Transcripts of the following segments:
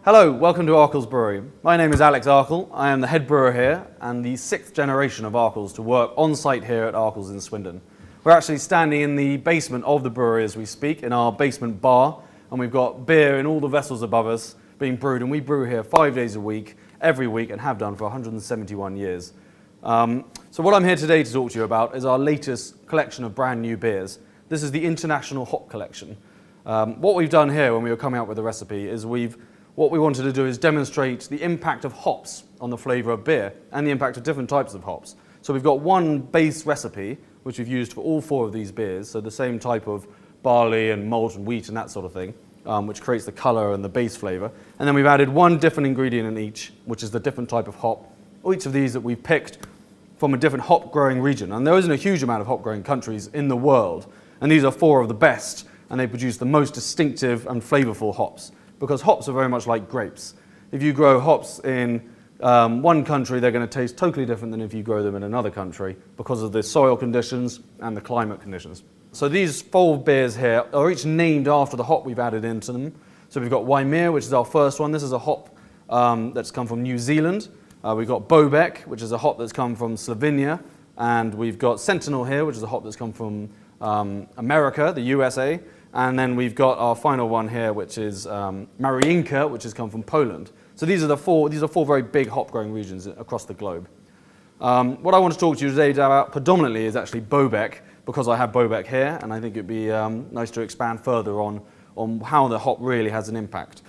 Hello, welcome to Arkell's Brewery. My name is Alex Arkell. I am the head brewer here and the 6th generation of Arkells to work on site here at Arkell's in Swindon. We're actually standing in the basement of the brewery as we speak, in our basement bar, and we've got beer in all the vessels above us being brewed, and we brew here 5 days a week, every week, and have done for 171 years. So what I'm here today to talk to you about is our latest collection of brand new beers. This is the International Hop Collection. What we've done here when we were coming out with the recipe is what we wanted to do is demonstrate the impact of hops on the flavour of beer and the impact of different types of hops. So we've got one base recipe which we've used for all 4 of these beers, so the same type of barley and malt and wheat and that sort of thing, which creates the colour and the base flavour. And then we've added one different ingredient in each, which is the different type of hop, each of these that we've picked from a different hop growing region. And there isn't a huge amount of hop growing countries in the world, and these are 4 of the best, and they produce the most distinctive and flavourful hops, because hops are very much like grapes. If you grow hops in one country, they're going to taste totally different than if you grow them in another country because of the soil conditions and the climate conditions. So these 4 beers here are each named after the hop we've added into them. So we've got Waimea, which is our first one. This is a hop that's come from New Zealand. We've got Bobek, which is a hop that's come from Slovenia. And we've got Sentinel here, which is a hop that's come from America, the USA. And then we've got our final one here, which is Mariinka, which has come from Poland. So these are 4 very big hop growing regions across the globe. What I want to talk to you today about predominantly is actually Bobek, because I have Bobek here, and I think it'd be nice to expand further on how the hop really has an impact.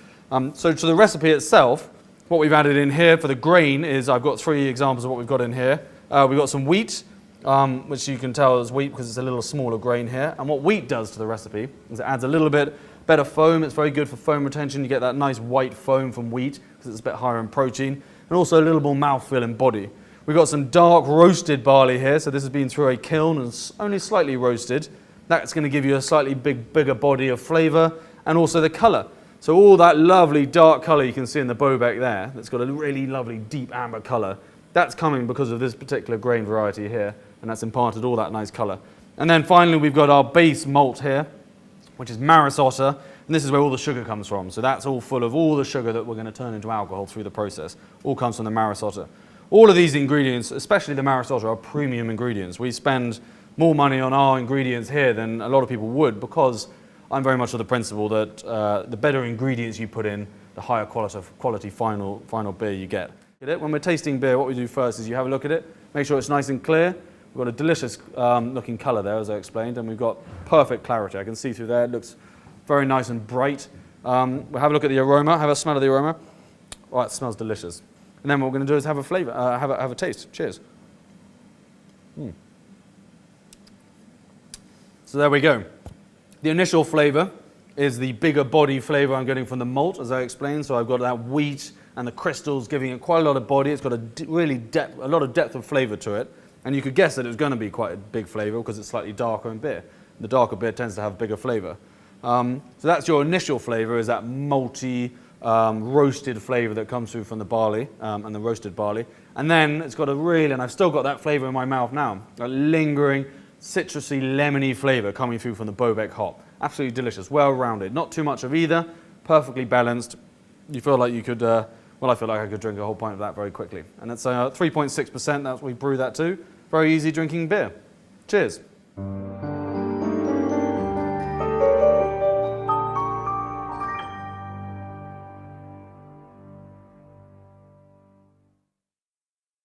So to the recipe itself, what we've added in here for the grain is, I've got 3 examples of what we've got in here. We've got some wheat, which you can tell is wheat because it's a little smaller grain here. And what wheat does to the recipe is it adds a little bit better foam. It's very good for foam retention. You get that nice white foam from wheat because it's a bit higher in protein, and also a little more mouthfeel and body. We've got some dark roasted barley here, so this has been through a kiln and only slightly roasted. That's going to give you a slightly bigger body of flavour, and also the colour. So all that lovely dark colour you can see in the Bobek there, that's got a really lovely deep amber colour, that's coming because of this particular grain variety here, and that's imparted all that nice colour. And then finally we've got our base malt here, which is Maris Otter, and this is where all the sugar comes from. So that's all full of all the sugar that we're going to turn into alcohol through the process. All comes from the Maris Otter. All of these ingredients, especially the Maris Otter, are premium ingredients. We spend more money on our ingredients here than a lot of people would, because I'm very much of the principle that the better ingredients you put in, the higher quality final beer you get. When we're tasting beer, what we do first is you have a look at it, make sure it's nice and clear. We've got a delicious looking colour there, as I explained, and we've got perfect clarity. I can see through there, it looks very nice and bright. We'll have a look at the aroma, have a smell of the aroma. Oh, it smells delicious. And then what we're going to do is have a flavour, have a taste. Cheers. So there we go. The initial flavour is the bigger body flavour I'm getting from the malt, as I explained. So I've got that wheat and the crystals giving it quite a lot of body. It's got a lot of depth of flavour to it. And you could guess that it's going to be quite a big flavour because it's slightly darker in beer. The darker beer tends to have bigger flavour. So that's your initial flavour, is that malty, roasted flavour that comes through from the barley and the roasted barley. And then it's got and I've still got that flavour in my mouth now, that lingering, citrusy, lemony flavour coming through from the Bobek hop. Absolutely delicious, well-rounded. Not too much of either, perfectly balanced. You feel like you could, well, I feel like I could drink a whole pint of that very quickly. And it's 3.6%, that's what we brew that to. Very easy drinking beer. Cheers.